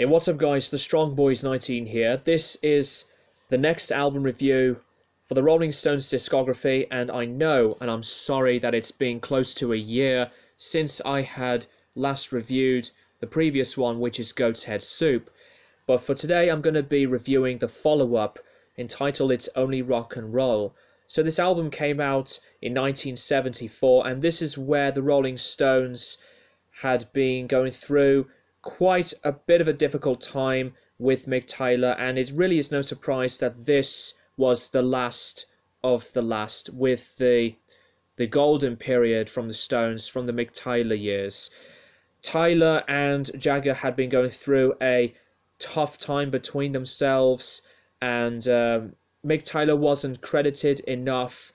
Hey, what's up guys, the Strong Boys 19 here. This is the next album review for the Rolling Stones discography, and I know, and I'm sorry that it's been close to a year since I had last reviewed the previous one, which is Goat's Head Soup. But for today I'm going to be reviewing the follow-up entitled It's Only Rock and Roll. So this album came out in 1974, and this is where the Rolling Stones had been going through quite a bit of a difficult time with Mick Taylor, and it really is no surprise that this was the last of the last, with the golden period from the Stones, from the Mick Taylor years. Taylor and Jagger had been going through a tough time between themselves, and Mick Taylor wasn't credited enough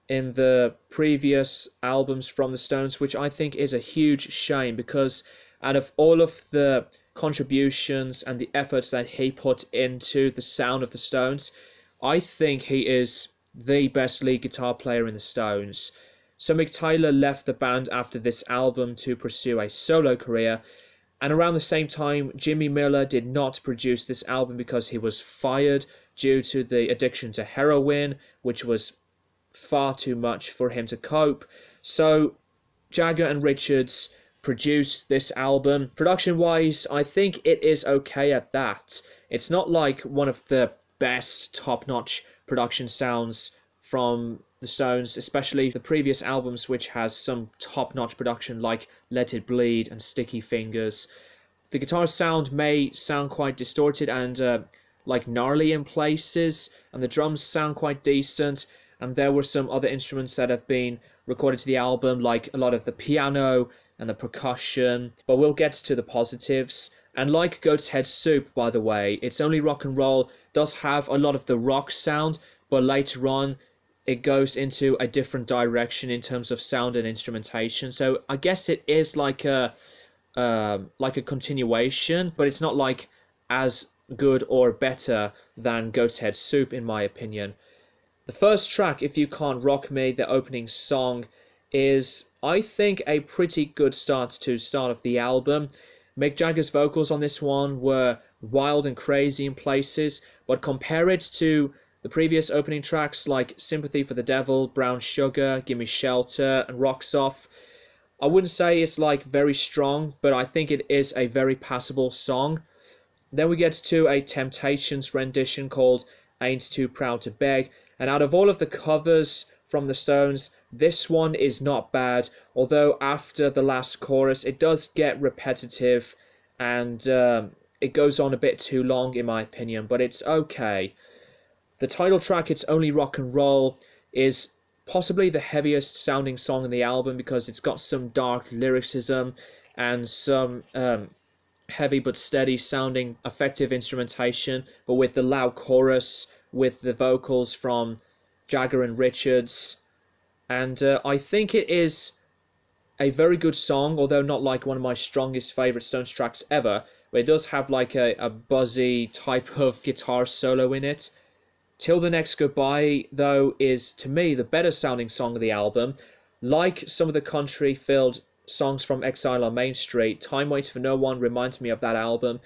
in the previous albums from the Stones, which I think is a huge shame, because out of all of the contributions and the efforts that he put into the sound of the Stones, I think he is the best lead guitar player in the Stones. So Mick Taylor left the band after this album to pursue a solo career, and around the same time Jimmy Miller did not produce this album because he was fired due to the addiction to heroin, which was far too much for him to cope. So Jagger and Richards produced this album. Production wise, I think it is okay at that. It's not like one of the best top-notch production sounds from the Stones, especially the previous albums, which has some top-notch production like Let It Bleed and Sticky Fingers. The guitar sound may sound quite distorted and like gnarly in places, and the drums sound quite decent, and there were some other instruments that have been recorded to the album, like a lot of the piano and the percussion, but we'll get to the positives. And like Goat's Head Soup, by the way, It's Only Rock and Roll does have a lot of the rock sound, but later on it goes into a different direction in terms of sound and instrumentation. So I guess it is like a continuation, but it's not like as good or better than Goat's Head Soup in my opinion. The first track, If You Can't Rock Me, the opening song, is, I think, a pretty good start to start of the album. Mick Jagger's vocals on this one were wild and crazy in places, but compare it to the previous opening tracks like Sympathy for the Devil, Brown Sugar, Gimme Shelter, and Rocks Off, I wouldn't say it's like very strong, but I think it is a very passable song. Then we get to a Temptations rendition called Ain't Too Proud to Beg, and out of all of the covers from the Stones, this one is not bad, although after the last chorus it does get repetitive and it goes on a bit too long in my opinion, but it's okay. The title track, It's Only Rock and Roll, is possibly the heaviest sounding song in the album because it's got some dark lyricism and some heavy but steady sounding effective instrumentation, but with the loud chorus, with the vocals from Jagger and Richards. And I think it is a very good song, although not like one of my strongest favourite Stones tracks ever, but it does have like a buzzy type of guitar solo in it. Till the Next Goodbye, though, is to me the better sounding song of the album. Like some of the country-filled songs from Exile on Main Street, Time Waits for No One reminds me of that album.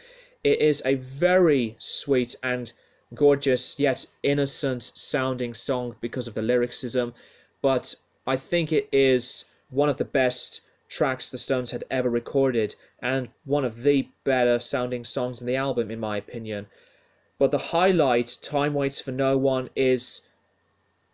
It is a very sweet and gorgeous yet innocent sounding song because of the lyricism, but I think it is one of the best tracks the Stones had ever recorded and one of the better sounding songs in the album in my opinion. But the highlight, Time Waits for No One, is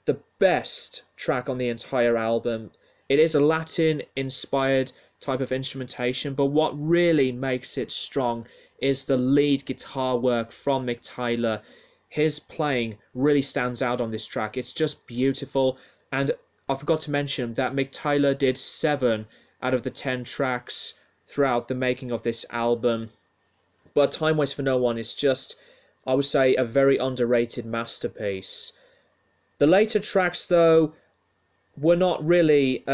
the best track on the entire album. It is a Latin inspired type of instrumentation, but what really makes it strong is the lead guitar work from Mick Taylor. His playing really stands out on this track. It's just beautiful. And I forgot to mention that Mick Taylor did 7 out of the 10 tracks throughout the making of this album. But Time Waits for No One is just, I would say, a very underrated masterpiece. The later tracks, though, were not really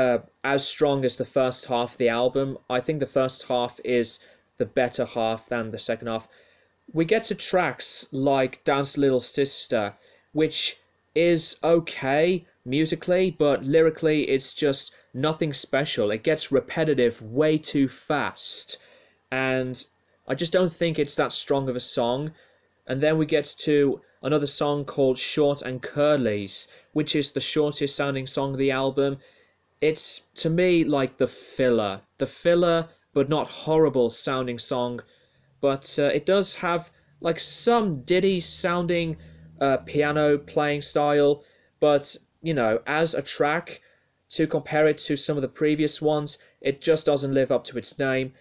as strong as the first half of the album. I think the first half is the better half than the second half. We get to tracks like Dance Little Sister, which is okay musically, but lyrically it's just nothing special. It gets repetitive way too fast, and I just don't think it's that strong of a song. And then we get to another song called Short and Curly's, which is the shortest sounding song of the album. It's, to me, like the filler, but not horrible sounding song. But it does have like some Diddy sounding piano playing style, but you know, as a track, to compare it to some of the previous ones, it just doesn't live up to its name.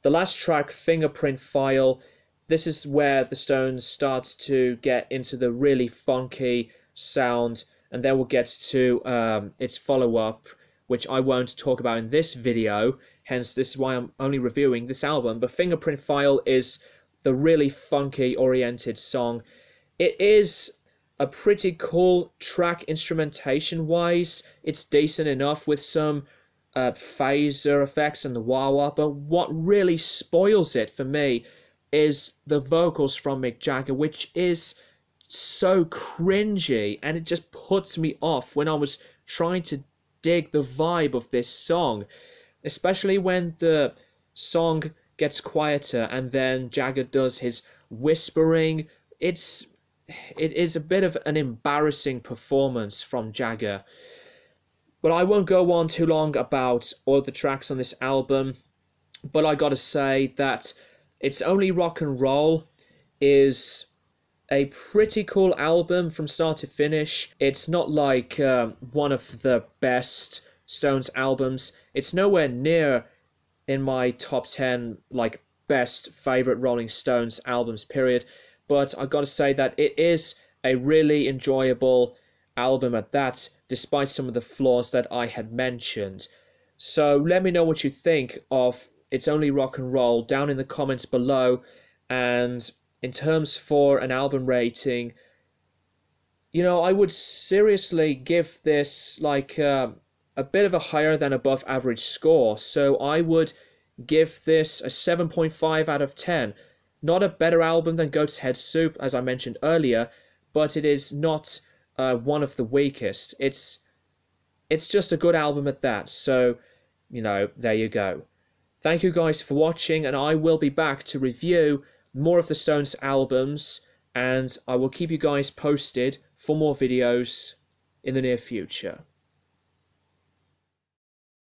The last track, Fingerprint File, this is where the Stones starts to get into the really funky sound, and then we'll get to its follow-up, which I won't talk about in this video, hence this is why I'm only reviewing this album. But Fingerprint File is the really funky oriented song. It is a pretty cool track instrumentation wise. It's decent enough with some phaser effects and the wah-wah, but what really spoils it for me is the vocals from Mick Jagger, which is so cringy, and it just puts me off when I was trying to dig the vibe of this song, especially when the song gets quieter and then Jagger does his whispering. It is a bit of an embarrassing performance from Jagger. But I won't go on too long about all the tracks on this album, but I gotta say that It's Only Rock and Roll is a pretty cool album from start to finish. It's not like one of the best Stones albums. It's nowhere near in my top 10 like best favorite Rolling Stones albums period, but I gotta say that it is a really enjoyable album at that, despite some of the flaws that I had mentioned. So let me know what you think of It's Only Rock and Roll down in the comments below. And in terms for an album rating, you know, I would seriously give this like a bit of a higher than above average score. So I would give this a 7.5 out of 10. Not a better album than Goat's Head Soup, as I mentioned earlier, but it is not one of the weakest. It's just a good album at that. So, you know, there you go. Thank you guys for watching, and I will be back to review more of the Stones albums, and I will keep you guys posted for more videos in the near future.